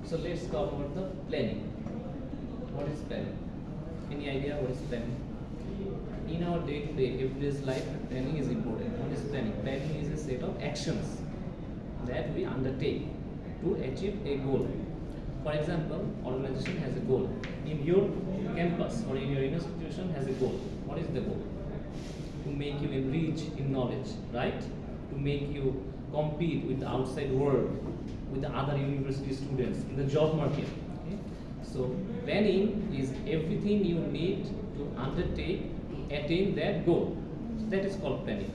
So let's talk about the planning. What is planning? Any idea what is planning? In our day-to-day, everyday life, planning is important. What is planning? Planning is a set of actions that we undertake to achieve a goal. For example, organization has a goal. In your campus or in your institution has a goal. What is the goal? To make you rich in knowledge, right? To make you compete with the outside world, with the other university students in the job market. Okay? So planning is everything you need to undertake to attain that goal. So that is called planning.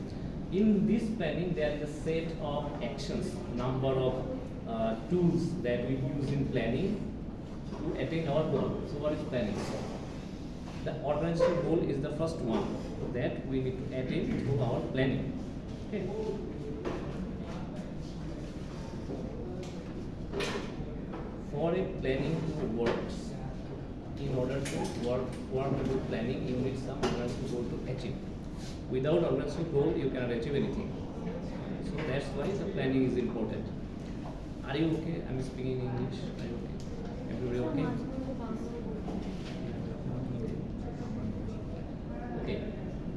In this planning, there is a set of actions, number of tools that we use in planning to attain our goal. So what is planning? The organizational goal is the first one that we need to attain through our planning. Okay. For a planning to work, in order to work with planning, you need some organizational goal to achieve. Without organizational goal, you cannot achieve anything. So that's why the planning is important. Are you okay? I'm speaking in English. Are you okay? Everybody okay? Okay.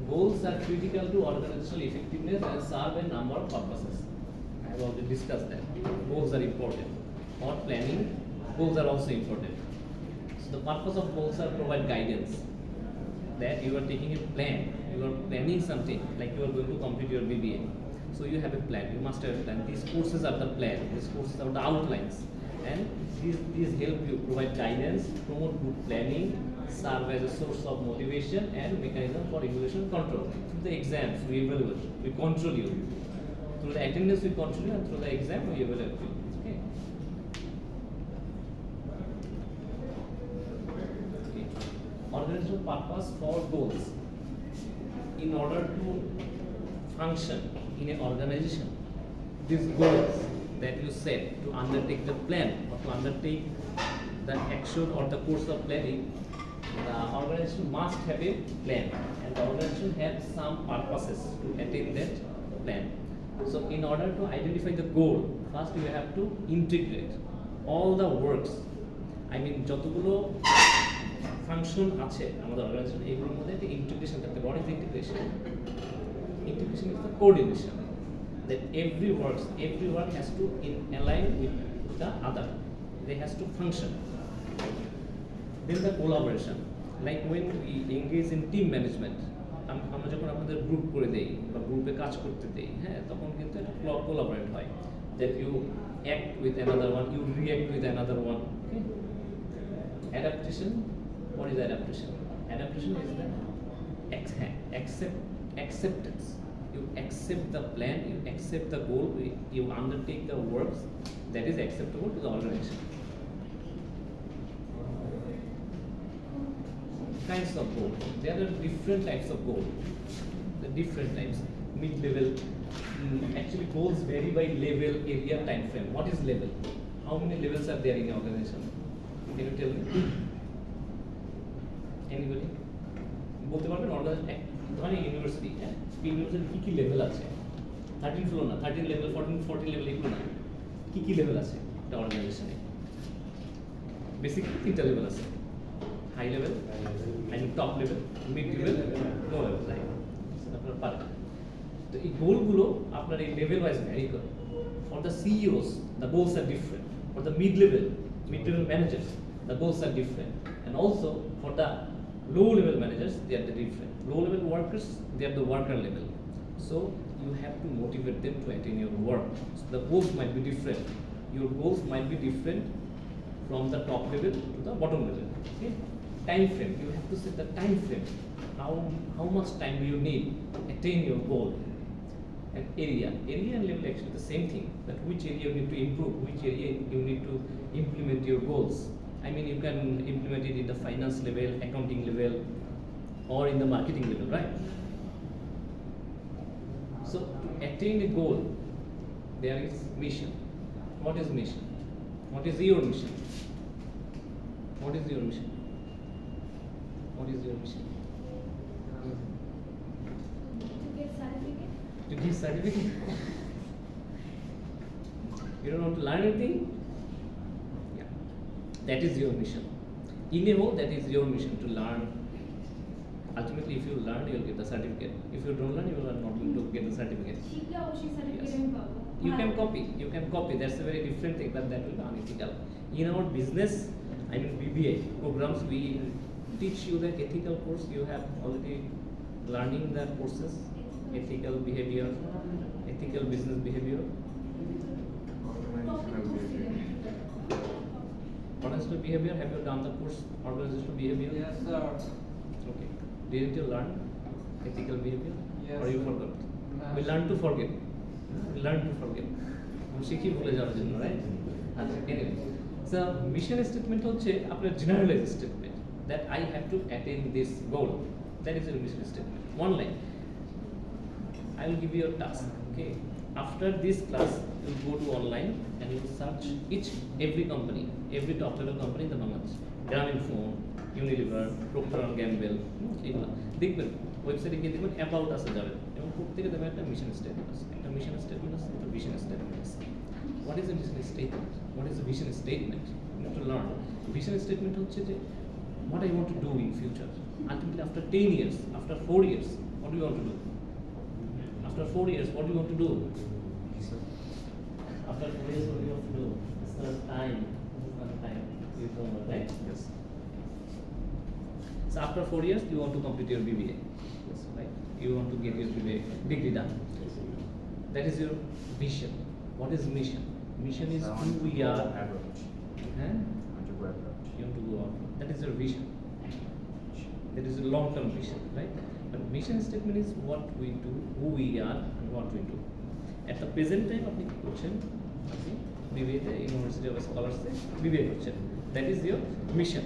Goals are critical to organizational effectiveness and serve a number of purposes. I have already discussed that. Goals are important. For planning, goals are also important. So the purpose of goals are provide guidance. That you are taking a plan, you are planning something, like you are going to complete your BBA. So you have a plan, you must have a plan. These courses are the plan, these courses are the outlines. And these help you provide guidance, promote good planning, serve as a source of motivation and mechanism for evaluation control. Through the exams, we evaluate, we control you. Through the attendance, we control you, and through the exam, we evaluate you. Okay. Organizational purpose for goals. In order to function in an organization, these goals that you set to undertake the plan or to undertake the action or the course of planning, the organization must have a plan, and the organization has some purposes to attain that plan. So in order to identify the goal, first you have to integrate all the works. I mean, যতগুলো function আছে আমাদের organisation এগুলোর মধ্যে একটা integration থাকতে পারে। What is integration? Integration is the coordination. That every work has to align with the other. They has to function. Then the collaboration. Like when we engage in team management, আমরা যখন আমাদের group করে দেই বা গ্রুপে কাজ করতে দেই, হ্যাঁ, তখন কিন্তু একটা কোলাবরেট হয়। That you act with another one, you react with another one. Okay? Adaptation. What is adaptation? Adaptation is the acceptance. You accept the plan, you accept the goal, you undertake the works that is acceptable to the organization. Kinds of goal. There are different types of goal. The different types. Mid-level. Actually, goals vary by level, area, time frame. What is level? How many levels are there in your organization? Can you tell me? Anybody? বলতে পারবেন ধরেন university, university কি level আছে? 13 floor না, 13 level, 14 level এগুলো না। কি level আছে একটা অর্গানাইজেশনে? বেসিক 3টা লেভেল আছে। High level, top level, mid level, low level, right? আপনারা পারেন। তো এই গোলগুলো আপনার এই লেভেল ওয়াইজ ভ্যারি করে। For the CEOs the goals are different. For the mid level managers the goals are different. And also for the low level managers, they are the different. Low level workers, they are the worker level. So you have to motivate them to attain your work. So the goals might be different. Your goals might be different from the top level to the bottom level. Okay? Time frame. You have to set the time frame. How much time do you need to attain your goal? And area and level actually the same thing. But which area you need to improve? Which area you need to implement your goals? I mean, you can implement it in the finance level, accounting level, or in the marketing level, right? So to attain a goal, there is mission. What is mission? What is your mission? What is your mission? What is your mission? To get certificate. To give certificate? You don't want to learn anything? Yeah. That is your mission. In a whole, that is your mission to learn. Ultimately, if you learn, you will get the certificate. If you don't learn, you are not going to get the certificate. শিখলে অবশ্যই certificate Yes. আমি পাবো। You can copy. You can copy. That's a very different thing, but that will be unethical. In our business, I mean BBA programs, we teach you the ethical course. You have already learning that courses, ethical behavior, ethical business behavior. Organizational behavior. Have you done the course organizational behavior? Yes, sir. Okay. Didn't you learn ethical behavior? Yes, Or you sir. forgot? No. We learn to forget. We learn to forget. শিখি ভুলে যাওয়ার জন্য, right? আচ্ছা, anyway. So mission statement হচ্ছে আপনার generalized statement that I have to attain this goal. That is your mission statement. One line. I will give you a task. Okay. After this class, you will go to online and you will search every company, every top level company in the Bangladesh. Grameenphone, Unilever, Procter & Gamble, এগুলো দেখবেন ওয়েবসাইটে গিয়ে দেখবেন about আসে যাবেন এবং প্রত্যেকে দেখবেন একটা মিশন স্টেটমেন্ট আছে, একটা মিশন স্টেটমেন্ট আছে, একটা ভিশন স্টেটমেন্ট আছে। What is a mission statement? What is a vision statement? You have to learn. Vision statement হচ্ছে যে what I want to do in future. Ultimately, after 10 years, after 4 years, what do you want to do? After 4 years, what do you want to do? After 4 years, what do you want to do? It's not time. It's not time. You don't know, right? Yes. So after 4 years, you want to complete your BBA. Yes, right? You want to get your BBA degree done. That is your vision. What is mission? Mission is who we are. Huh? You want to go out. That is your vision. That is a long-term vision, right? But mission statement is what we do, who we are, and what we do. At the present time, আপনি কি করছেন? আপনি BBA তে University of Scholars A BBA করছেন. That is your mission.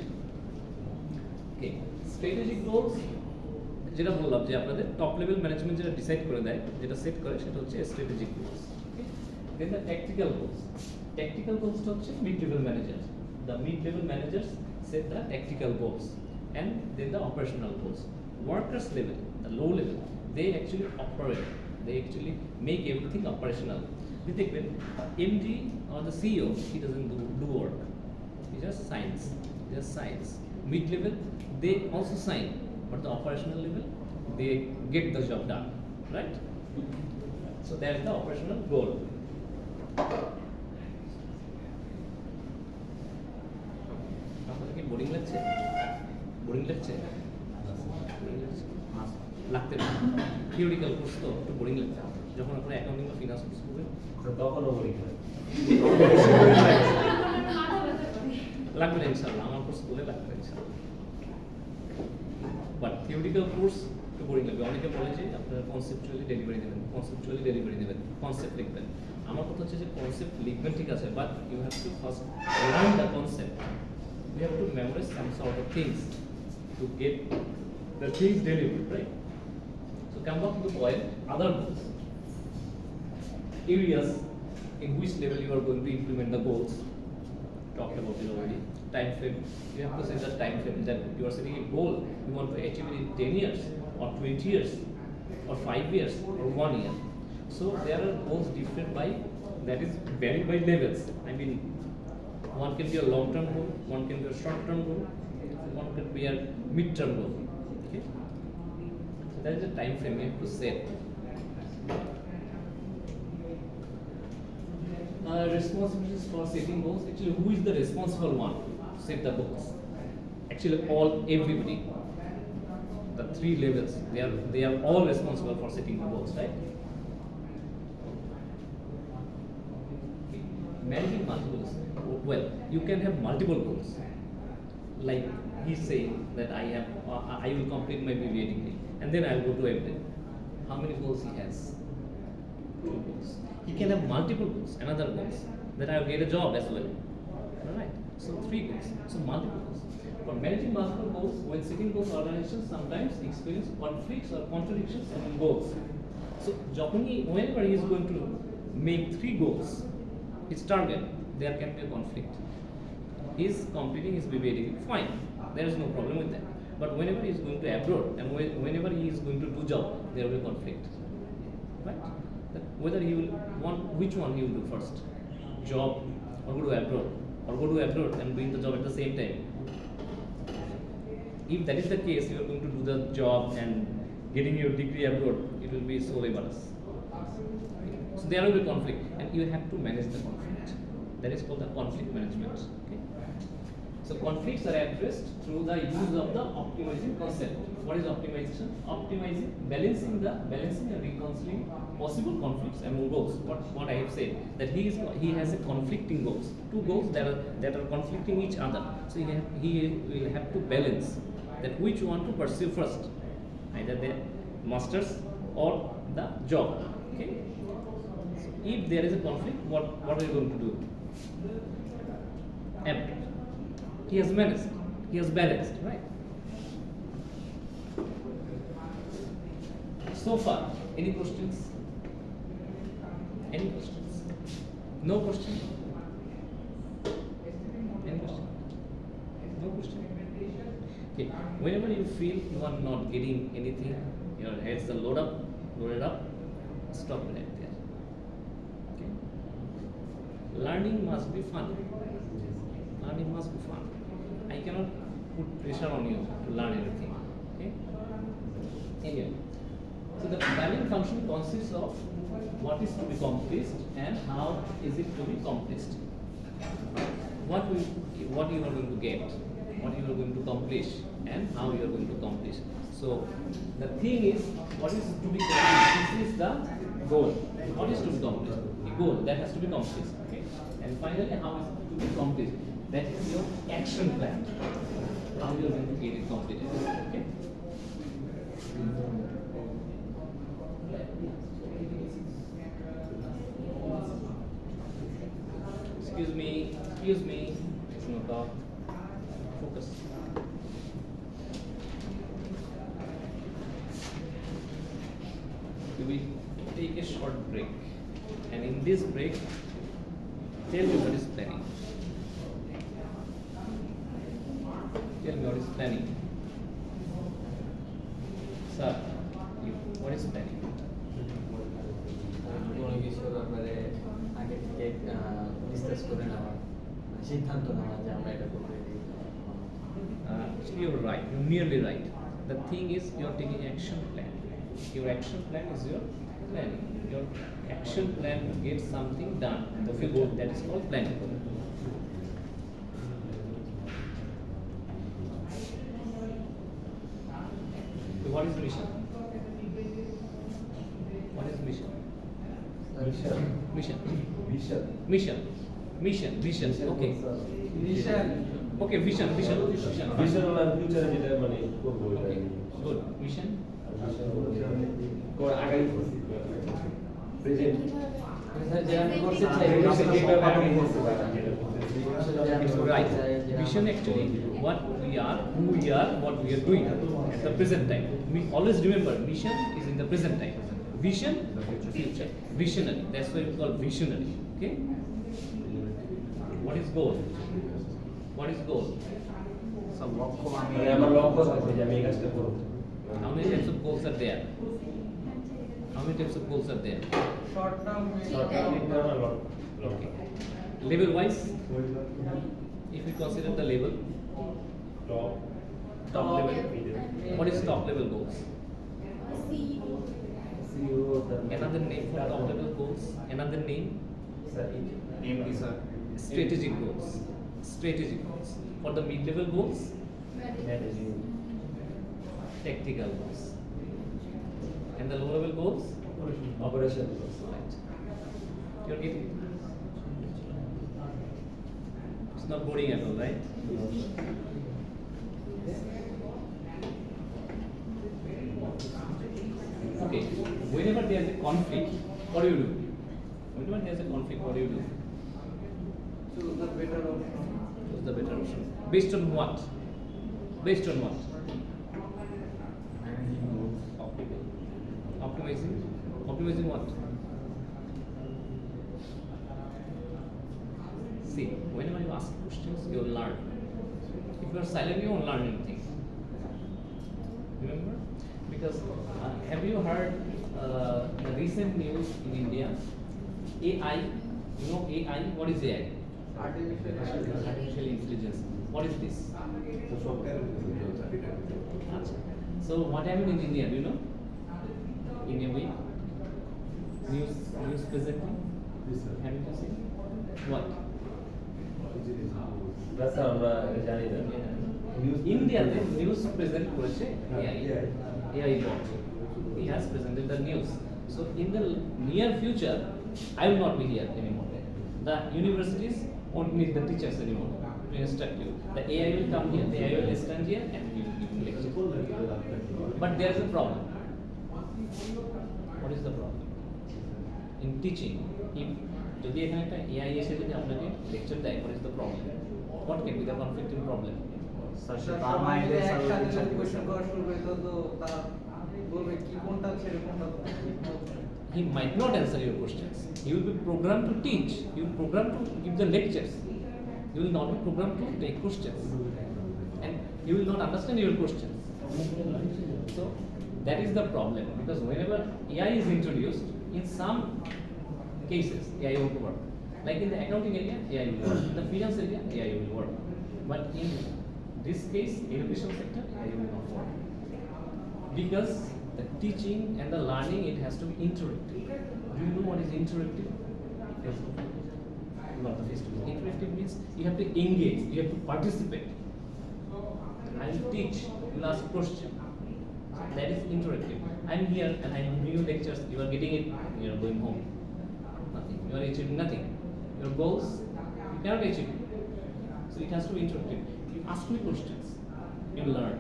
Okay. Strategic goals, যেটা বললাম যে আপনাদের টপ লেভেল ম্যানেজমেন্ট যেটা ডিসাইড করে দেয়, যেটা সেট করে সেটা হচ্ছে strategic goals. Okay, then the tactical goals. Tactical গোলসটা হচ্ছে mid level manager. The mid level managers set the tactical goals and then the operational goals. Workers level, the low level, they actually operate. They actually make everything operational. We think when MD or the CEO, he doesn't do work. He just signs. He just signs. Mid level, they also sign, but the operational level, they get the job done, right? So that is the operational goal. আপনাদের কি boring লাগছে? Boring লাগছে? লাগতে না। Theoretical course তো একটু boring লাগছে। যখন আপনারা অ্যাকাউন্টিং বা ফিনান্স কোর্স করবেন তখনও বলি মাথা ব্যথা করে। লাগবে না ইনশাআল্লাহ, আমার কোর্স করলে লাগবে না ইনশাআল্লাহ। বাট থিওরিক্যাল কোর্স একটু বোরিং লাগবে। অনেকে বলে যে আপনারা কনসেপচুয়ালি ডেলিভারি দেবেন, কনসেপ্ট লিখবেন। আমার কথা হচ্ছে যে কনসেপ্ট লিখবেন ঠিক আছে, but you have to first learn the concept. You have to memorize some sort of things to get the things delivered, right? So come back to the point, other goals. Areas in which level you are going to implement the goals. Talked about it already. Time frame. You have to set the time frame that you are setting a goal. You want to achieve it in 10 years or 20 years or 5 years or 1 year. So there are goals different by, that is varied by levels. I mean, one can be a long-term goal, one can be a short-term goal, one can be a mid-term goal. Okay? So that is the time frame you have to set. Responsibilities for setting goals. Actually, who is the responsible one to set the goals? Actually, everybody. The 3 levels, they are all responsible for setting the goals, right? Managing multiple goals. Well, you can have multiple goals. Like he's saying that I will complete my BBA degree and then I will go to MTech. How many goals he has? 2 goals. He can have multiple goals, another goals, that I will get a job as well. Alright? So 3 goals. So multiple goals. For managing multiple goals, when setting goals, organizations sometimes experience conflicts or contradictions among goals. So whenever he is going to make 3 goals, his target, there can be a conflict. He is completing his BBA degree, fine, there is no problem with that. But whenever he is going to abroad and whenever he is going to do job, there will be conflict, right? That whether he will want, which one he will do first, job or go to abroad, or go to abroad and doing the job at the same time. If that is the case, you are going to do the job and getting your degree abroad, it will be so laborious. So there will be conflict, and you have to manage the conflict. That is called the conflict management. Okay. So conflicts are addressed through the use of the optimizing concept. What is optimization? Optimizing, balancing and reconciling possible conflicts among goals. What I have said, that he has a conflicting goals, two goals that are conflicting each other. So he will have to balance that which one to pursue first, either the masters or the job. Okay. So if there is a conflict, what are you going to do? Empty. He has managed, he has balanced, right? So far, any questions? Any questions? No question? Any question? No question? Okay, whenever you feel you are not getting anything, your heads are loaded up, stop it right there. Okay? Learning must be fun. Learning must be fun. I cannot put pressure on you to learn everything. Okay? Anyway, so the planning function consists of what is to be accomplished and how is it to be accomplished. What you are going to get, what you are going to accomplish, and how you are going to accomplish. So the thing is, what is to be accomplished? This is the goal. What is to be accomplished? The goal that has to be accomplished. Okay? And finally, how is it to be accomplished? That is your action plan. How you are going to get it completed. Okay? Excuse me. It's not talk. Focus. We take a short break, and in this break, tell me what is planning. Tell me what is planning. Sir, what is planning? কোনো কিছুর ব্যাপারে আগে থেকে discuss করে নেওয়া, সিদ্ধান্ত নেওয়া যে আমরা এটা করব। You're right. You're nearly right. The thing is, you're taking action plan. Your action plan is your planning. Your action plan to get something done in the future. That is called planning. So what is the mission? What is the mission? Mission. Okay. Okay, vision. Vision or future যেটা মানে করব এটা। Okay. Good. Mission. কোন আগামী present যে আমি করতে চাই It's right. Vision actually what we are, who we are, what we are doing at the present time. We always remember mission is in the present time. Vision, future. Visionary. That's why we call visionary. Okay. What is goal? What is goal? সব লক্ষ্য মানে আমার লক্ষ্য আছে যে আমি এই কাজটা করব। How many types of goals are there? How many types of goals are there? Short term Okay. Level wise, if we consider the level, top level. What is top level goals? Another name for top level goals. Another name. Strategic goals. For the mid level goals, tactical goals. And the low level goals, Operation. right? You're getting it. It's not boring at all, right? Okay. Whenever there is a conflict, what do you do? Whenever there is a conflict, what do you do? choose the better option. Choose the better option. Based on what? Based on what? Optimizing. Optimizing what? See, whenever you ask questions, you will learn. If you are silent, you won't learn anything. Remember? Because have you heard the recent news in India? AI. You know AI? What is AI? Artificial intelligence. What is this? Achha. So what happened in India? Do you know? In a week, news presently. Have you seen? What? That's আমরা জানি না ইন্ডিয়াতে news present করেছে AI bot. He has presented the news. So in the near future, I will not be here anymore. The universities won't need the teachers anymore to instruct you. The AI will come here, the AI will stand here, and he will give you lectures. But there is a problem. What is the problem? In teaching, if যদি এখানে একটা AI এসে যদি আপনাকে lecture দেয়, what is the problem? What can be the conflicting problem? তার মাইন্ডে একসাথে যদি কোশ্চেন করা শুরু করে তো তার বলবে কি কোনটা ছেড়ে কোনটা He might not answer your questions. He will be programmed to teach. He will be programmed to give the lectures. He will not be programmed to take questions. And he will not understand your questions. So that is the problem, because whenever AI is introduced, in some cases AI will work. Like in the accounting area, AI will work. In the finance area, AI will work. But in this case, education sector, AI will not work. Because the teaching and the learning, it has to be interactive. Do you know what is interactive? Not the face to face. Interactive means you have to engage, you have to participate. I will teach, you will ask question. That is interactive. I am here and I am giving you lectures, you are getting it, you are going home. Nothing. You are achieving nothing. Your goals, you cannot achieve. So it has to be interactive. You ask me questions, you learn.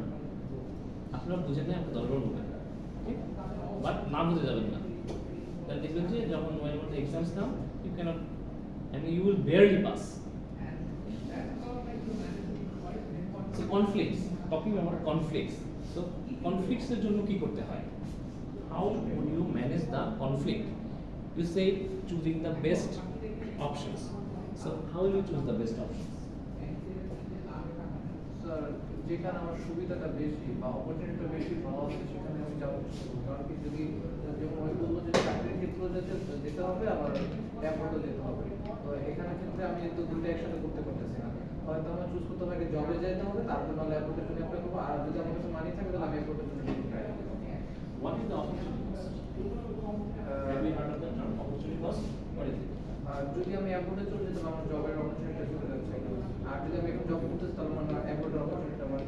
আপনারা বুঝেন না আপনি দরবার বলবেন, ঠিক? But না বুঝে যাবেন না, তাহলে দেখবেন যে যখন when the exams come, you cannot, I mean you will barely pass. So conflicts, talking about conflicts. So conflicts এর জন্য কি করতে হয়? How would you manage the conflict? You say choosing the best options. So how will you choose the best options? Sir যেখানে আমার সুবিধাটা বেশি বা অপরচুনিটিটা বেশি পাওয়া আছে সেখানে আমি যাবো। কারণ কি যদি যেমন আমি বলবো যে চাকরির ক্ষেত্রে যেতে হবে আবার অ্যাপোর্টও যেতে হবে, তো এখানে ক্ষেত্রে আমি তো দুটো একসাথে করতে পারতেছি না। হয়তো আমার চুজ করতে হবে, জবে যেতে হবে, তারপর নাহলে অ্যাপোর্টের জন্য অ্যাপ্লাই করবো, আর যদি আমার কাছে মানি থাকে তাহলে আমি অ্যাপোর্টের জন্য অ্যাপ্লাই করবো। What is the opportunity cost? Have you heard of the term opportunity cost? What is it? আর যদি আমি অ্যাপোর্টে চলে যেতাম আমার জবের অপরচুনিটিটা চলে যাচ্ছে, আর যদি আমি এখন জব করতেছি তাহলে আমার অ্যাপোর্টের অপরচুনিটিটা আমার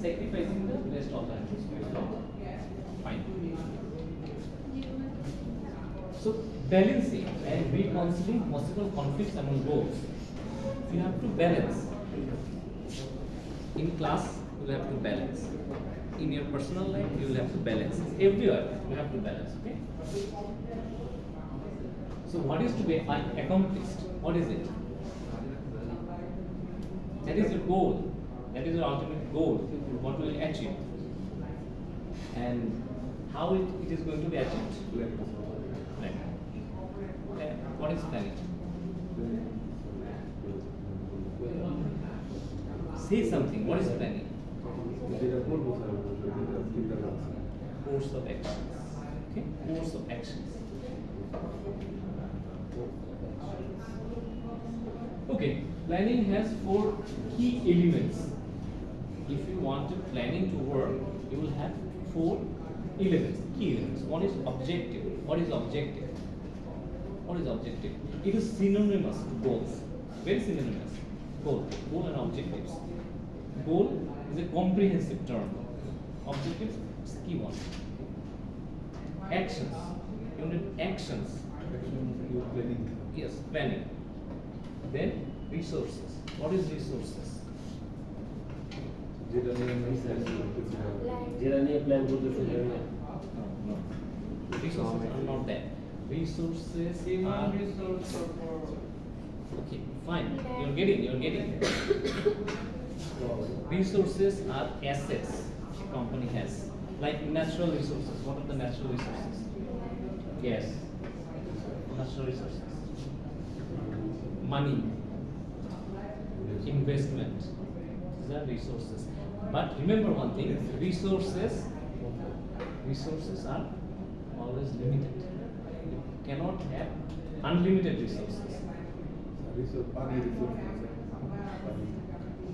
Sacrificing the best alternatives. Fine. So balancing and reconciling possible conflicts among goals. You have to balance. In class, you will have to balance. In your personal life, you will have to balance. Everywhere, you have to balance. Okay. So what is to be accomplished? What is it? That is your goal. That is your ultimate goal. What will you achieve? And how it is going to be achieved? Right. What is planning? Say something. What is planning? Course of actions. Okay? Course of actions. Okay, planning has 4 key elements. If you want planning to work, you will have 4 elements, key elements. One is objective. What is objective? What is objective? It is synonymous to goals. Very synonymous. Goal and objectives. Goal is a comprehensive term. Objectives is a key one. Actions. You need actions. Yes, planning. Then resources. What is resources? যেটা নিয়ে plan করতেছি No. Resources are not that. Resources are okay, fine. You're getting. Resources are assets a company has. Like natural resources. What are the natural resources? Yes. Natural resources. Money. Investment. These are resources. But remember one thing, resources are always limited. You cannot have unlimited resources.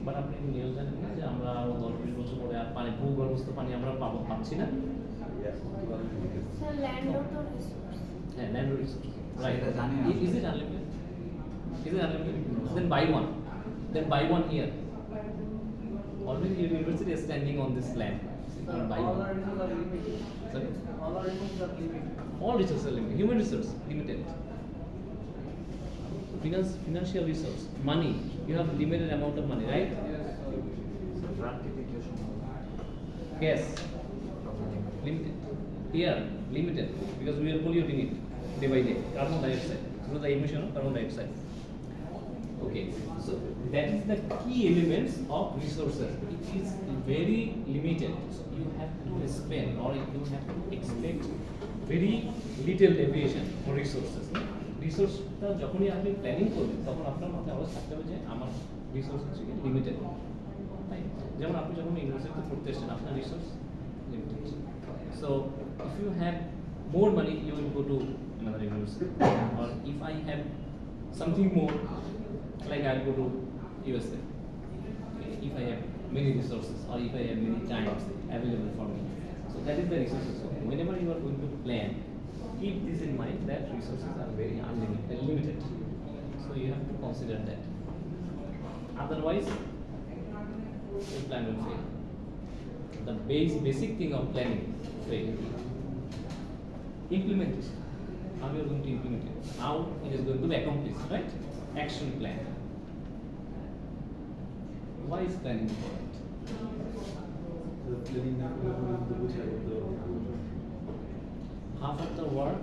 But আপনি news জানেন না যে আমরা আরো 10-20 বছর পরে আর পানি ভূগর্ভস্থ পানি আমরা পাচ্ছি না। Sir, land or the resource? হ্যাঁ, ল্যান্ড রিসোর্স, রাইট। সেটা জানি না। Is it unlimited? Is it unlimited? Then buy one. Then buy one here. Already your university is standing on this land. Buy All one. our resources are limited. Sorry? All our resources are limited. All resources are limited. Human resource limited. Financial resource, money. You have limited amount of money, right? Yes. Limited. Here, limited because we are polluting it day by day. Carbon dioxide. So the emission of carbon dioxide. Okay. So that is the key elements of resources. It is very limited. So you have to spend or you have to expect very little deviation for resources. রিসোর্সটা যখনই আপনি planning করবেন তখন আপনার মাথায় অবশ্যই থাকতে হবে যে আমার রিসোর্স হচ্ছে লিমিটেড, তাই যেমন আপনি যখন ইউনিভার্সিটিতে পড়তে এসেছেন আপনার resource limited. So if you have more money you will go to another university, or if I have something more like I'll go to USA, if I have many resources or if I have many times available for me. So that is the resources. So whenever you are going to plan, keep this in mind that resources are very unlimited, limited. So you have to consider that. Otherwise, your plan will fail. The basic thing of planning fail. Implementation. How you are going to implement it? How it is going to be accomplished, right? Action plan. Why is planning important? Half of the work,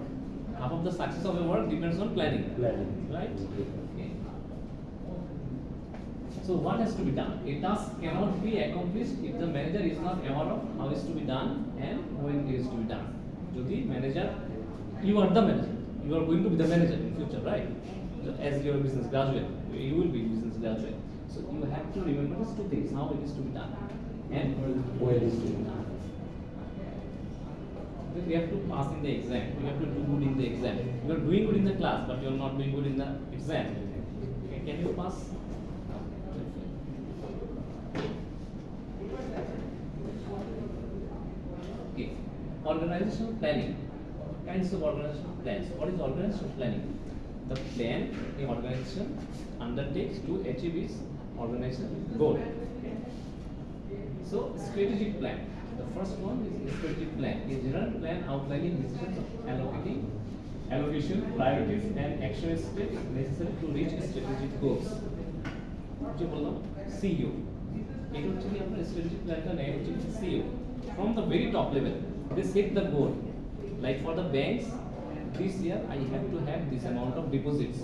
half of the success of a work depends on planning. Planning. Right? Okay. So what has to be done? A task cannot be accomplished if the manager is not aware of how it is to be done and when it is to be done. Jodi manager, you are the manager. You are going to be the manager in future, right? So as you are a business graduate, you will be a business graduate. So you have to remember these two things: how it is to be done and when it is to be done. We have to pass in the exam. You have to do good in the exam. You are doing good in the class, but you are not doing good in the exam. Okay, can you pass? Okay. Organizational planning. Kinds of organizational plans. What is organizational planning? The plan a organization undertakes to achieve its organizational goal. So, strategic plan. The first one is strategic plan. A general plan outlining decisions of allocation, priorities, and action steps necessary to reach strategic goals. যে বললাম CEO, এটা হচ্ছে কি আপনার strategic planটা নেয় হচ্ছে কি CEO. From the very top level, they set the goal. Like for the banks, this year I have to have this amount of deposits,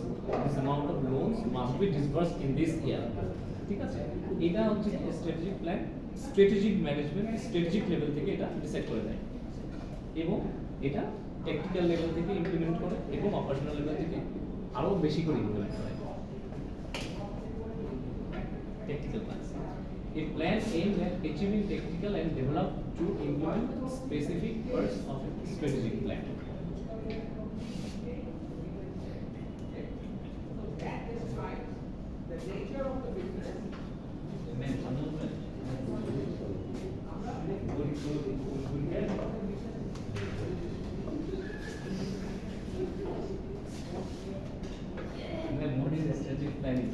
this amount of loans must be disbursed in this year. ঠিক আছে? এটা হচ্ছে strategic plan. Strategic management strategic level থেকে এটা decide করে দেয় এবং এটা টেকনিক্যাল লেভেল থেকে ইমপ্লিমেন্ট করে এবং অপারেশনাল লেভেল থেকে আরো বেশি করে ইমপ্লিমেন্ট করে। Technical plan a plan aimed at achieving technical and develop to implement specific parts of a strategic plan. What is strategic planning?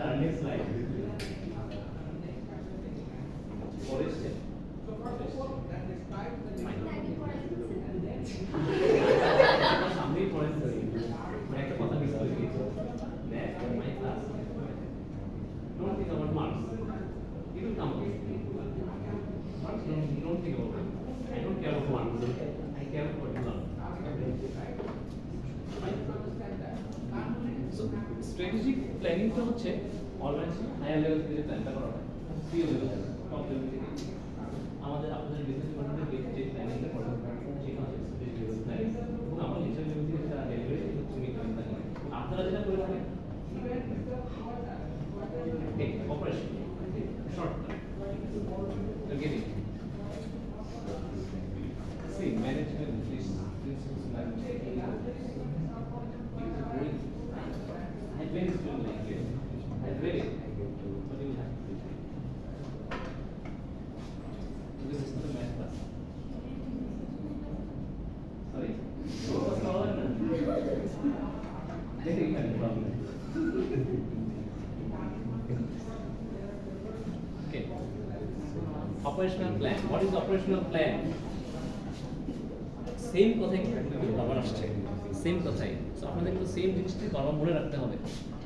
Earlier slide. Forest. সামনেই forest একটা কথা মিস করে গিয়েছি that my class don't think about marks you will come marks don't think about it I don't care about marks I care about learn so strategic প্ল্যানিংটা হচ্ছে organisation higher level থেকে প্ল্যানটা করা হয় সিও লেভেল টপ লেভেল থেকে আমাদের আপনাদের business ডিপার্টমেন্টের যে প্ল্যানিংটা করা হয় সেটা হচ্ছে স্ট্র্যাটেজিক লেভেল প্ল্যানিং এবং আমরা লিটার লেভেল থেকে যারা ডেলিভারি হচ্ছে মিটিং প্ল্যানিং আপনারা যেটা করে থাকেন operation short term class. Sorry? Very problem. Okay. Operational plan. What is operational plan? Same কথাই কিন্তু আবার আসছে সেম কথাই সো আপনাদের কিন্তু সেম জিনিসটি বারবার মনে রাখতে হবে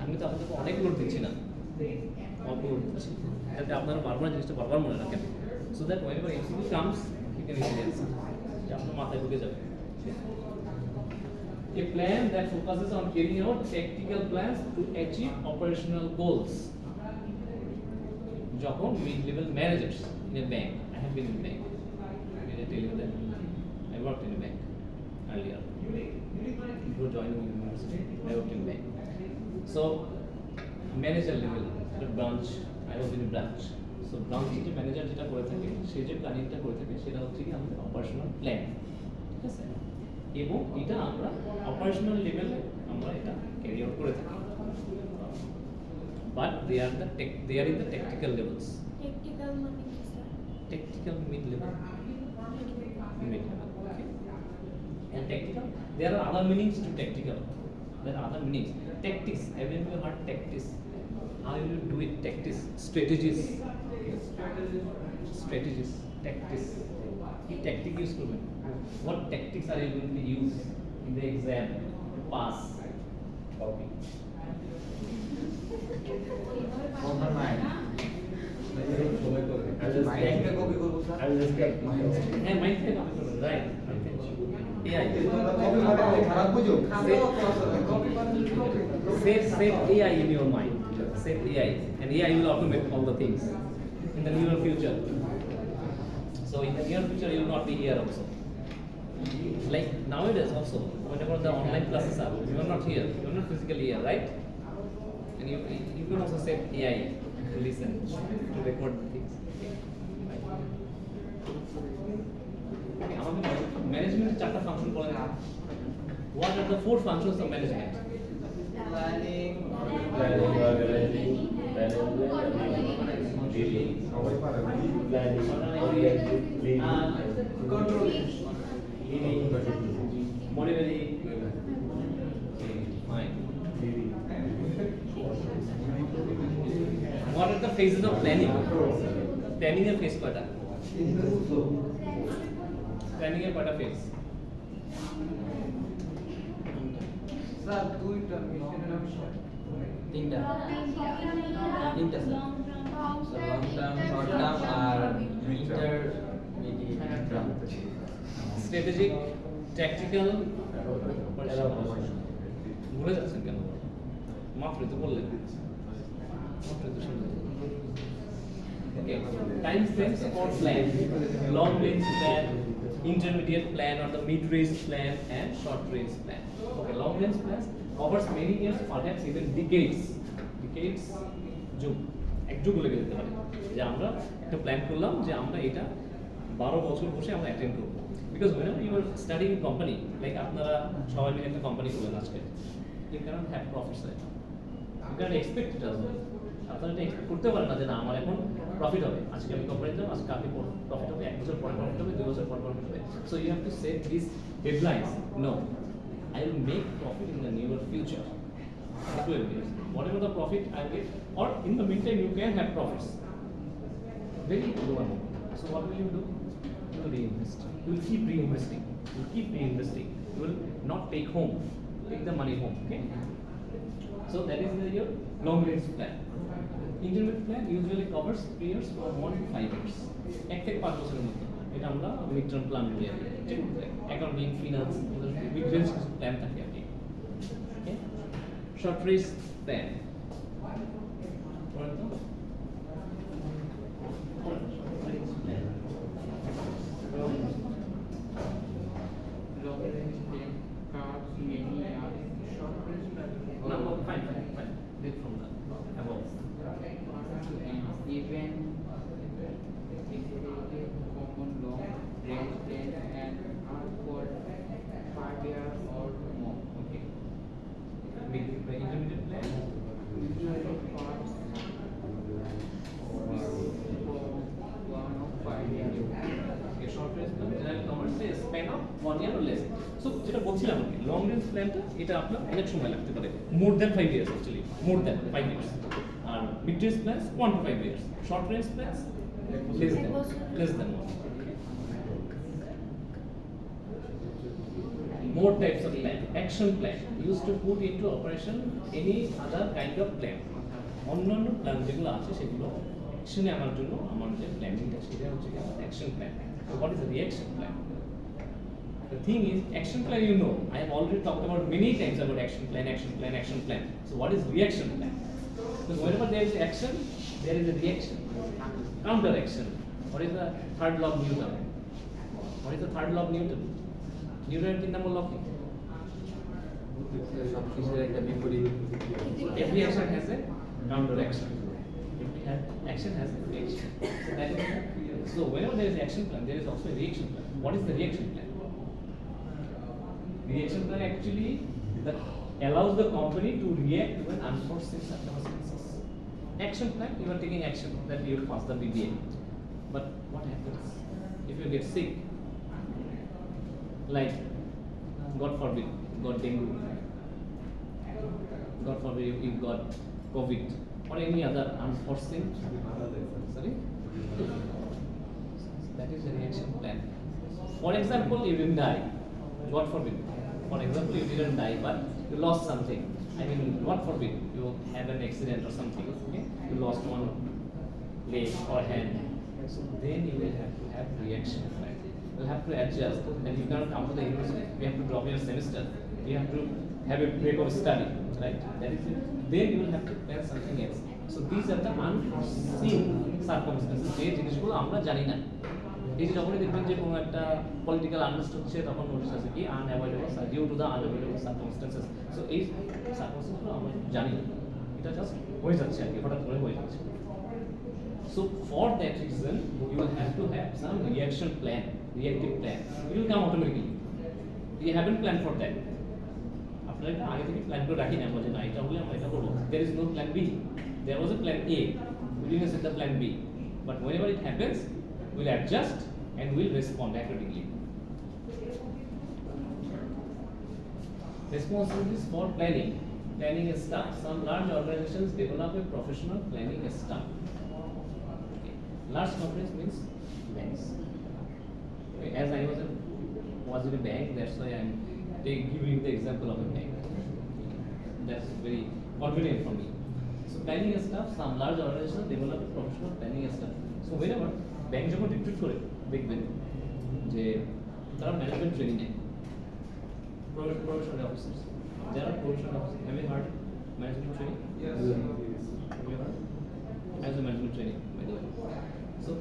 আমি তো আপনাদেরকে অনেক লোড দিচ্ছি না অল্প লোড দিচ্ছি যাতে আপনারা বারবার জিনিসটা বারবার মনে রাখেন so that whenever MCQ comes you can easily answer যে আপনার মাথায় ঢুকে যাবে a plan that focuses on carrying out tactical plans to achieve operational goals যখন mid level managers in a bank I have been in a bank did I tell you that I worked in a bank earlier. Before joining university, I worked in a bank. So, manager level, a branch, I was in a branch. So, branch যে manager যেটা করে থাকে, সে যে প্ল্যানিংটা করে থাকে, সেটা হচ্ছে কি আমাদের অপারেশনাল প্ল্যান। ঠিক আছে? এবং এটা আমরা অপারেশনাল লেভেলে আমরা এটা ক্যারি আউট করে থাকি। But they are in the tactical levels. Tactical মানে কি sir? Tactical mid level. Mid level. And tactical, there are other meanings to tactical. There are other meanings. Tactics, have you ever heard tactics? How you do it? Tactics, strategies. Strategies, tactics. What tactic use করবেন? What tactics are you going to use in the exam to pass? Aubhi. Modernize. And mind থেকে copy করবেন, right? AI. Set AI in your mind. Set AI, and AI will automate all the things in the near future. So in the near future, you will not be here also. Like nowadays also, whenever the online classes are, you are not here. You are not physically here, right? And you can also set AI to listen, to record the things. আমাদের ম্যানেজমেন্টের চারটা function বলেন না what are the four functions of management Planning, organizing, leading, motivating fine what are the phases of planning এর phase কয়টা planning এর কয়টা phase sir দুইটা মিশনের বিষয় তিনটা sir long term short term আর ইন্টারমিডিয়েট টার্ম স্ট্র্যাটেজিক ট্যাকটিক্যাল ভুলে যাচ্ছেন কেন মাত্রই তো বললেন মাত্রই তো শুনলেন okay time frames for plan long range plan intermediate plan or the mid range plan and short range plan okay long range plans covers many years perhaps even decades যুগ এক যুগ লেগে যেতে পারে যে আমরা একটা প্ল্যান করলাম যে আমরা এটা 12 বছর বসে আমরা অ্যাটেন্ড করব because whenever you are studying in company like আপনারা সবাই মিলে একটা কোম্পানি করলেন আজকে you cannot have profits right you cannot expect it as well আপনারা এটা এক্সপেক্ট করতে পারেন না যে না আমার এখন প্রফিট হবে আজকে আমি কোম্পানি যাব আজকে কালকে প্রফিট হবে 1 বছর পরে প্রফিট হবে 2 বছর পরে প্রফিট হবে so you have to set this deadlines no I will make profit in the near future. Whatever the profit I get, or in the meantime you can have profits. Very low amount. So what will you do? You will reinvest. You will keep reinvesting. You will keep reinvesting. You will not take the money home. Okay. So that is your long range plan. Intermediate plan usually covers periods from 1 to 5 years. এক থেকে 5 বছরের মধ্যে এটা আমরা mid term plan বলি আর কি accounting finance mid range plan থাকে আর কি ওকে short range plan even common long range plan and are for 5 years or more. Okay. Intermediate plan. Usually parts of 1 year or less. So যেটা বলছিলাম আমি long range প্ল্যানটা এটা আপনার অনেক সময় লাগতে পারে, more than 5 years actually, more than 5 years. আর mid range plans 1 to 5 years, short range plans less than 1. More types of plan. Action plan used to put into operation any other kind of plan. অন্যান্য plan যেগুলো আছে সেগুলো অ্যাকশনে আনার জন্য আমার যে প্ল্যানিংটা সেটা হচ্ছে কি action plan. So what is the reaction plan? The thing is, action plan, you know, I have already talked about many times about action plan, action plan, action plan. So what is reaction plan? Because whenever there is action, there is a reaction, counter action. What is the third law of Newton? What is the third law of Newton? Newton 3 number law কি? Every action has a counter action. Every action has a reaction. So whenever there is action plan, there is also a reaction plan. What is the reaction plan? Reaction plan actually that allows the company to react when unforeseen circumstances. Action plan, you are taking action that you pass the BBA. But what happens if you get sick? Like, God forbid, got dengue. God forbid you got COVID or any other unforeseen. Sorry? That is a reaction plan. For example, you didn't die. God forbid. For example, you didn't die, but you lost something. I mean, God forbid, you had an accident or something. Okay? You lost one leg or hand. So then you will have to have reaction plan. You'll have to adjust, and you cannot come to the university. You have to drop your semester. You have to have a break of study, right? That is it. Then you will have to plan something else. So these are the unforeseen circumstances. যে জিনিসগুলো আমরা জানি না। এই যে যখনই দেখবেন যে কোনো একটা পলিটিক্যাল আনরেস্ট হচ্ছে তখন নোটিশ আছে কি unavoidable due to the unavoidable circumstances. So এই সার্কামস্টেন্সগুলো আমরা জানি না, এটা জাস্ট হয়ে যাচ্ছে আর কি, হঠাৎ করে হয়ে যাচ্ছে। So for that reason, you will have to have some reaction plan, reactive plan. It will come automatically. You haven't planned for that. আপনারা এটা আগে থেকে প্ল্যান করে রাখি না যে না এটা হলে আমরা এটা করবো। There is no plan B. There was a plan A. We didn't set the plan B. But whenever it happens, we'll adjust and we'll respond accordingly. Responsibilities for planning. Planning staff. Some large organizations develop a professional planning staff. Okay. Large companies means banks. Okay. As I was in a bank, that's why I'm giving the example of a bank. That's very convenient for me. So planning staff, some large organizations develop a professional planning staff. So whenever bank যখন recruit করে দেখবেন যে তারা management training নেয়, professional officers যারা professional officer. Have you heard management training? As a management training. So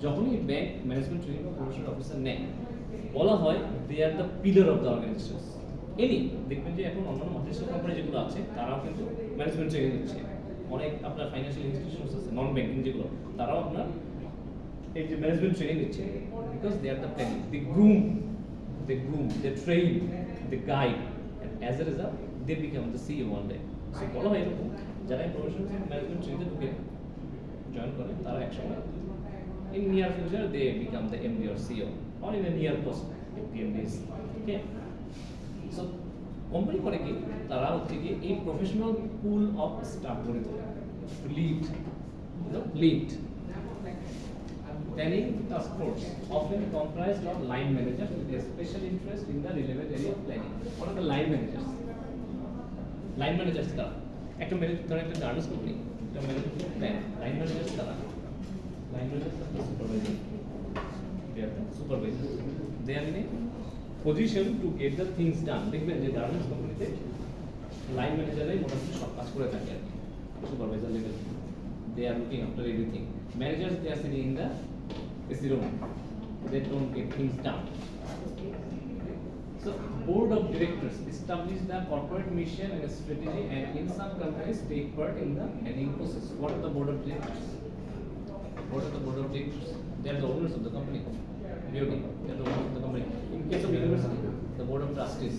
যখনই bank management training বা professional officer নেয় বলা হয় they are the pillar of the organisation. Any দেখবেন যে এখন অন্যান্য মাল্টিনেশনাল কোম্পানি যেগুলো আছে তারাও কিন্তু ম্যানেজমেন্ট ট্রেনিং দিচ্ছে। অনেক আপনার ফাইন্যান্সিয়াল ইনস্টিটিউশনস আছে নন ব্যাংকিং যেগুলো, তারাও আপনার এই যে ম্যানেজমেন্ট ট্রেনিং দিচ্ছে। Because they are the planning, they groom, they train, they guide, and as a result they become the CEO one day. So বলা হয় এরকম যারা প্রফেশনাল ম্যানেজমেন্ট ট্রেনিংয়ে ঢুকে জয়েন করে তারা একসময় in near future they become the MD or CEO or in a near post if the MD is okay. So company করে কি তারা হচ্ছে কি এই প্রফেশনাল পুল অফ স্টাফ গড়ে তোলে, lead planning task force often comprised of line managers with a special interest in the relevant area of planning. What are the line managers? Line managers তারা একটা ম্যানেজার ধরেন একটা garments company, একটা manager plan, line managers তারা they are the supervisors. They are in a position to get the things done. দেখবেন যে garments কোম্পানিতে line ম্যানেজাররাই মোটামুটি সব কাজ করে থাকে আর কি, supervisor level. They are looking after everything. Managers, they are sitting in the AC room. They don't get things done. So board of directors establish the corporate mission and strategy, and in some companies take part in the planning process. What are the board of directors? What are the board of directors? They are the owners of the company. BOD, they are the owners of the company. In case of university, the board of trustees.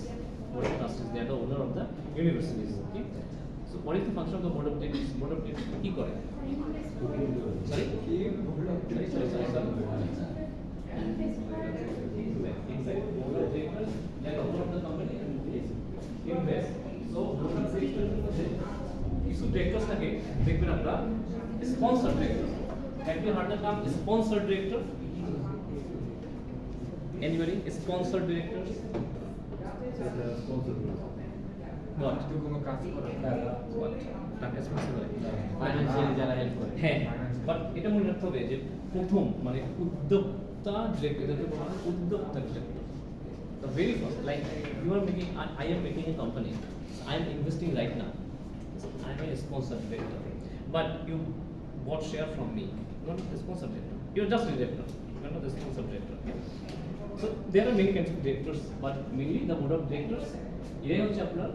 They are the owner of the universities. Okay. So what is the function of the board of directors? Board of directors কি করে? Sorry. Sorry. Let open up the company and invest. So কিছু directors থাকে দেখবেন আপনারা sponsor director. Have you heard the term sponsor director? Anybody? Sponsor directors? What? What? টাকা sponsor করে financially যারা help করে হ্যাঁ বাট এটা মনে রাখতে হবে যে প্রথম মানে উদ্যোক্তা ডিরেক্টর উদ্যোক্তা director the very first like you are making I am making a company I am investing right now I am a sponsor director but you bought share from me not the sponsor director you are just a director you are not the sponsor director so there are many kinds of directors but mainly the board of directors এরাই হচ্ছে আপনার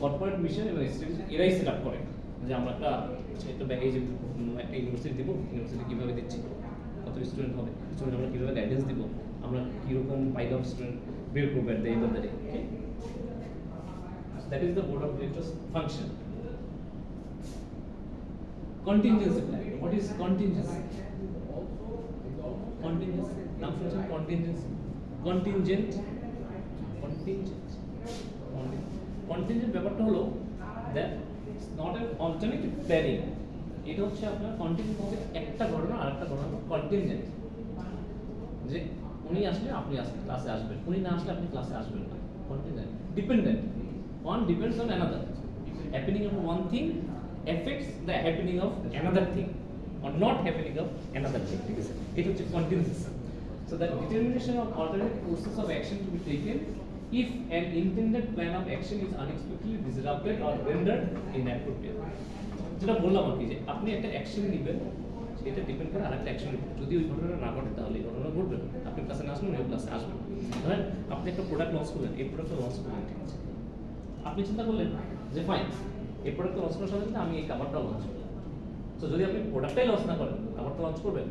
corporate mission এবং strategy এরাই set up করে যে আমরা একটা baggage একটা ইউনিভার্সিটি দিব ইউনিভার্সিটি কীভাবে দিচ্ছি কত স্টুডেন্ট হবে স্টুডেন্ট আমরা কীভাবে গাইডেন্স দিব আমরা কীরকম পাইল অফ স্টুডেন্ট বের করবো at the end of the day okay that is the board of directors function contingency plan what is contingency নাম শুনছেন contingency contingent ব্যাপারটা হলো that not an alternative planning এটা হচ্ছে আপনার কন্টিনজেন্ট হবে একটা ঘটনা আরেকটা ঘটনা কন্টিনজেন্ট যে উনি আসলে আপনি ক্লাসে আসবেন উনি না আসলে আপনি ক্লাসে আসবেন না contingent dependent one depends on another happening of one thing affects the happening of another thing or not happening of another thing ঠিক আছে এটা হচ্ছে contingency so the determination of alternate courses of action to be taken if an intended plan of action is unexpectedly disrupted or rendered inappropriate যেটা বললাম আর কি যে আপনি একটা অ্যাকশন নেবেন সেটা ডিপেন্ড করে আরেকটা অ্যাকশন নেবেন যদি ওই ঘটনাটা না ঘটে তাহলে এই ঘটনা ঘটবে না আপনি ক্লাসে না আসবেন ওই ক্লাসে আসবেন ধরেন আপনি একটা প্রোডাক্ট লঞ্চ করলেন এই প্রোডাক্টটা লঞ্চ করলেন ঠিক আছে আপনি চিন্তা করলেন যে ফাইন এই প্রোডাক্টটা লঞ্চ করার সাথে সাথে আমি এই কাভারটা লঞ্চ করব তো যদি আপনি প্রোডাক্টটাই লঞ্চ না করেন কাভারটা লঞ্চ করবেন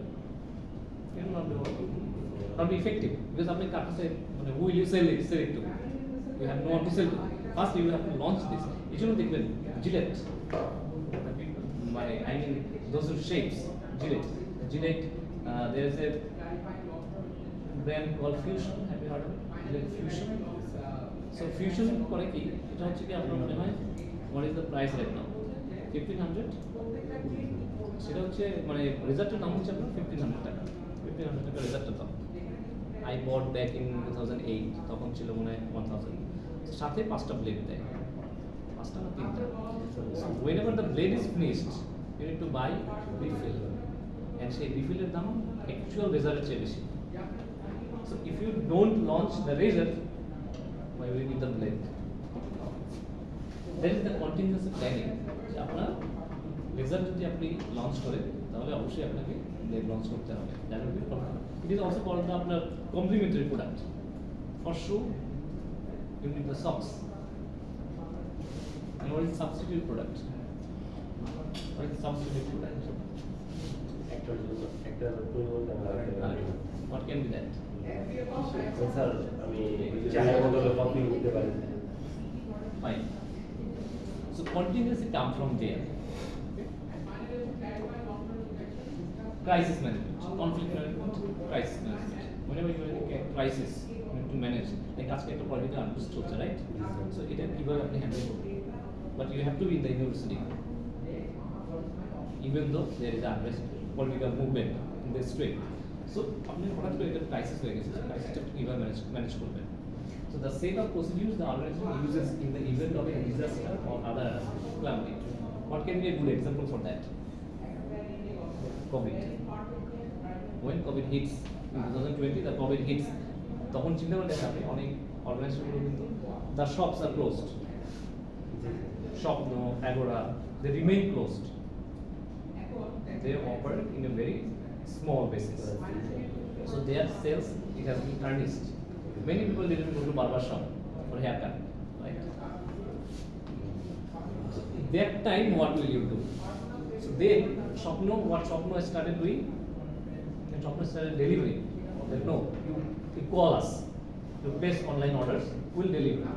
কেন not be effective because আপনি কাছে মানে who will you sell it to you have no one to sell to first you will have to launch this এই জন্য দেখবেন Gillette মানে I mean those are shapes Gillette there is a brand called Fusion have you heard of it Gillette Fusion so Fusion করে কি এটা হচ্ছে কি আপনার মনে হয় what is the price right now 1500 সেটা হচ্ছে মানে রেজাল্টের নাম হচ্ছে আপনার 1500 টাকা 1500 টাকা রেজাল্টের দাম I bought back in 2008 তখন ছিল মনে হয় 1000 সাথে 5টা ব্লেড দেয় 5টা না 3টা so whenever the blade is finished you need to buy refill and সেই রিফিলের দাম অ্যাকচুয়াল রেজাল্টের চেয়ে বেশি so if you don't launch the result why will you need the blade that is the contingency planning যে আপনার result যদি আপনি launch করেন তাহলে অবশ্যই আপনাকে ব্লেড লঞ্চ করতে হবে that will be problem it is also called the আপনার complementary product for shoe you need the socks and what is substitute product what is substitute product what can be that sir আমি চায়ের বদলে coffee নিতে পারি fine so contingency come from there crisis management conflict management crisis management whenever you are in a crisis you have to manage like আজকে একটা political unrest হচ্ছে right so এটা কিভাবে আপনি হ্যান্ডেল করবেন but you have to be in the university even though there is unrest political movement in the street so আপনি হঠাৎ করে এটা ক্রাইসিস হয়ে গেছে ক্রাইসিসটা কিভাবে ম্যানেজ করবেন so the set of procedures the organization uses in the event of a disaster or other calamity what can be a good example for that COVID when COVID hits in 2020 the COVID hits তখন চিন্তা করে দেখেন আপনি অনেক অর্গানাইজেশনগুলো কিন্তু the shops are closed Shopno, Agora they remain closed they operate in a very small basis so their sales it has been tarnished many people didn't go to barber shop for haircut right so that time what will you do so then Shopno started doing and Shopno started delivering that no you call us you place online orders we'll deliver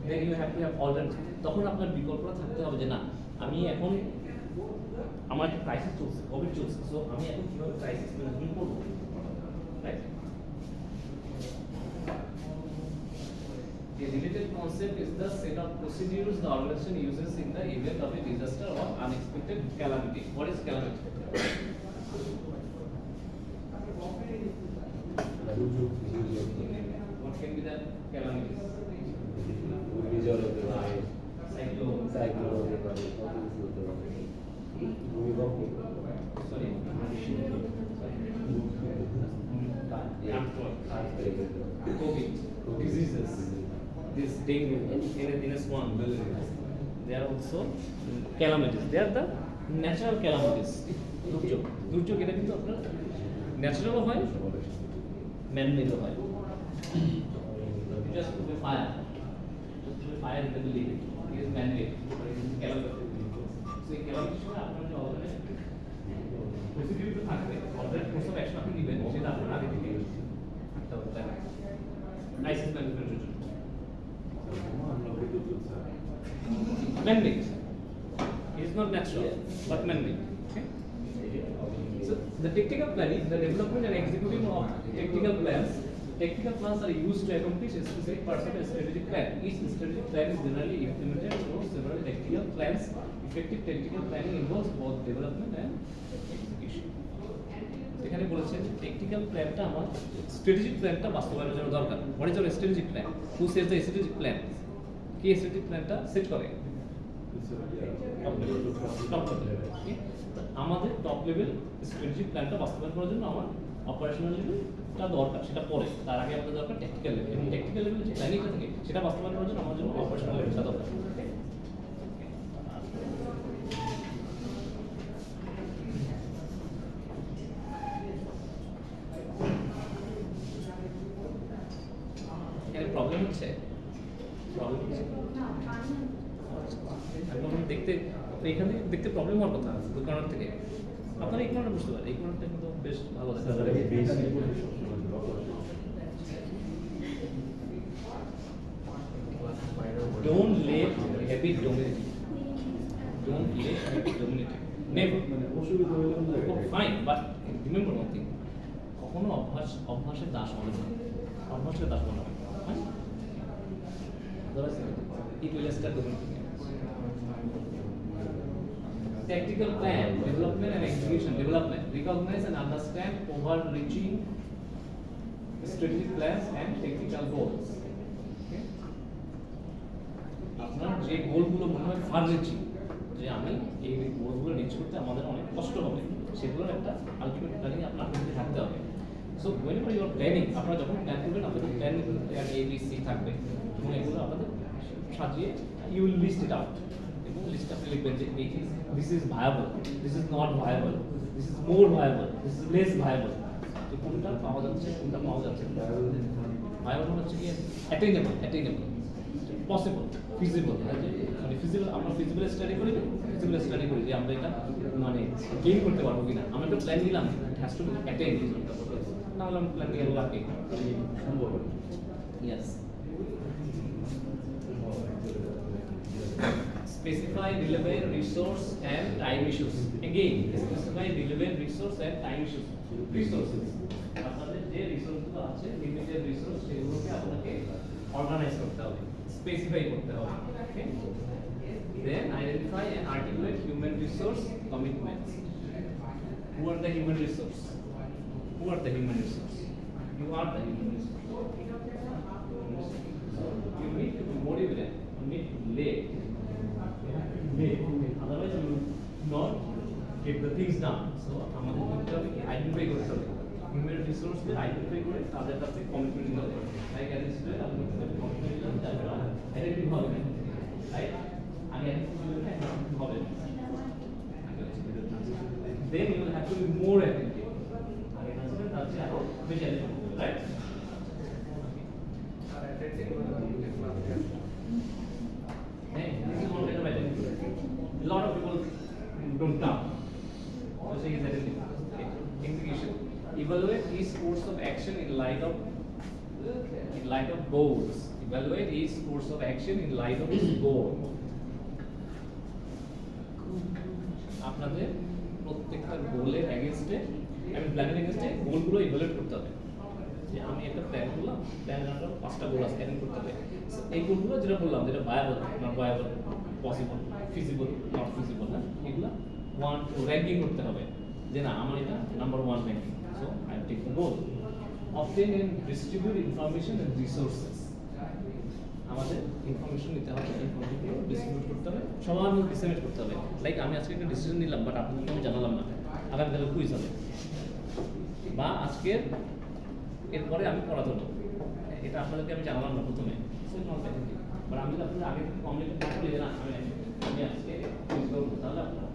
then you have to have orders তখন আপনার বিকল্পটা থাকতে হবে যে না আমি এখন আমার একটা ক্রাইসিস চলছে কোভিড চলছে সো আমি এখন কিভাবে ক্রাইসিস ম্যানেজমেন্ট করবো right concept is the set of procedures the organization uses in the event of a disaster or unexpected calamity. What is calamity? What can be the calamities? ঘূর্ণিঝড় হতে পারে, Cyclone. Cyclone হতে পারে, কত কিছু হতে পারে। ভূমিকম্প, Sorry. earthquake, COVID, diseases, this dengue, anything one. They are also calamities. They are the natural calamities. দুর্যোগ দুর্যোগ এটা কিন্তু আপনার ন্যাচারালও হয় ম্যান-মেডও হয়। Just a fire. Fire in the building. It is man-made. It is calamity. So এই calamity সময় আপনার যে অলরেডি প্রসিডিউর তো থাকবে, অলরেডি কোর্স অফ অ্যাকশন আপনি নেবেন, সেটা আপনার আগে থেকে থাকতে হবে, তাই না? ক্রাইসিস ম্যানেজমেন্টের জন্য man-made. It is not natural, but man-made. Okay? So the technical planning, the development and executing of technical plans. Technical plans are used to accomplish a specific part of a strategic plan. Each strategic plan is generally implemented through several technical plans. Effective technical planning involves both development and execution. এখানে বলেছেন technical প্ল্যানটা আমার strategic প্ল্যানটা বাস্তবায়নের জন্য দরকার। What is our strategic plan? Who sets the strategic plan? K strategic প্ল্যানটা set করে? Top level. আমাদের টপ লেভেল স্ট্র্যাটেজিক প্ল্যানটা বাস্তবায়ন করার জন্য আমার অপারেশনাল লেভেলটা দরকার, সেটা পরে। তার আগে আমাদের দরকার টেকনিক্যাল লেভেল, এবং টেকনিক্যাল লেভেলে যে প্ল্যানিংটা থাকে সেটা বাস্তবায়ন করার জন্য আমার জন্য অপারেশনাল লেভেলটা দরকার। এখানে প্রবলেম হচ্ছে এখন দেখতে এখানে দেখতে প্রবলেম হওয়ার কথা ওই কর্নার থেকে। আপনারা এই কর্নারটা বুঝতে পারেন, এই কর্নারটা কিন্তু বেশ ভালো আছে। Don't let habit dominate. Don't let habit dominate. Never. Fine, but remember one thing. কখনো অভ্যাসের দাস হবে না, অভ্যাসের দাস হবে না। It will start dominating. Tactical plan, development and execution. Development, recognize and understand overreaching strategic plans and technical goals. Okay? আপনার যে গোলগুলো মনে হয় ফার রিচিং, যে আমি এই গোলগুলো রিচ করতে আমাদের অনেক কষ্ট হবে, সেগুলোর একটা আলটিমেট প্ল্যানিং আপনার মধ্যে থাকতে হবে। So whenever you are planning, আপনারা যখন প্ল্যান করবেন আপনাদের প্ল্যান A B C থাকবে, এবং এগুলো আপনাদের সাজিয়ে you will list it out. এবং লিস্ট আপনি লিখবেন যে this is viable, this is not viable, this is more viable, this is less viable. তো কোনটা পাওয়া যাচ্ছে, কোনটা পাওয়া যাচ্ছে না। viable হচ্ছে কি attainable, possible, feasible। মানে feasible, আমরা feasible স্টাডি করি যে আমরা এটা মানে গেইন করতে পারবো কিনা। আমরা একটা প্ল্যান নিলাম, it has to be attained, না হলে আমরা প্ল্যান নিয়ে লাকি সম্ভব। Yes. Specify, deliver, resource and time issues. Again, specify, deliver, resource and time issues. Resources. আপনাদের যে রিসোর্সগুলো আছে, লিমিটেড রিসোর্স, সেগুলোকে আপনাকে অর্গানাইজ করতে হবে, স্পেসিফাই করতে হবে। ওকে? Then identify and articulate human resource commitments. Who are the human resource? Who are the human resource? You are the human resource. You need to be motivated. You need to lead. Otherwise you will not get the things done. So আমাদের করতে হবে কি identify করতে হবে, human রিসোর্সকে identify করে তাদের কাছে commitment নিতে হবে। লাইক অ্যাজ স্টুডেন্ট আপনি কমিটমেন্ট নিলাম, তারপর আইডেন্টিফাই হবে না, রাইট? আগে আইডেন্টিফাই হবে না, then you will have to be more attentive. আগে আসলে তার চেয়ে আরো বেশি attentive হবে, right? Hey, this is one kind of identity. A lot of people don't come. Also, is identity. Okay. Execution. Evaluate each course of action in light of goals. Evaluate each course of action in light of its goal. আপনাদের প্রত্যেকটা গোলের এগেইনস্টে, আমি প্ল্যানের এগেইনস্টে গোলগুলো evaluate করতে হবে। যে আমি একটা প্ল্যান করলাম, প্ল্যানের আন্ডার 5টা গোল আছে, অ্যাটেন্ড করতে হবে। So, এই গোলগুলো যেটা বললাম, যেটা viable, not viable, possible, feasible, not feasible, না এগুলো 1 to র্যাঙ্কিং করতে হবে যে না আমার এটা number 1 ranking. So I take the goal obtain and distribute information and resources। আমাদের ইনফরমেশন নিতে হবে, ইনফরমেশনগুলো ডিস্ট্রিবিউট করতে হবে, সবার মধ্যে ডিসেমিনেট করতে হবে। লাইক আমি আজকে একটা ডিসিশন নিলাম বাট আপনাদেরকে আমি জানালাম না, আগামীকালে কুইজ হবে বা আজকের এরপরে আমি পড়া দেবো, এটা আপনাদেরকে আমি জানালাম না প্রথমে। বাট আমি যদি আপনাদের আগে থেকে কমিউনিকেট না করি যে না আমি আজকে কুইজ করবো, তাহলে আপনারা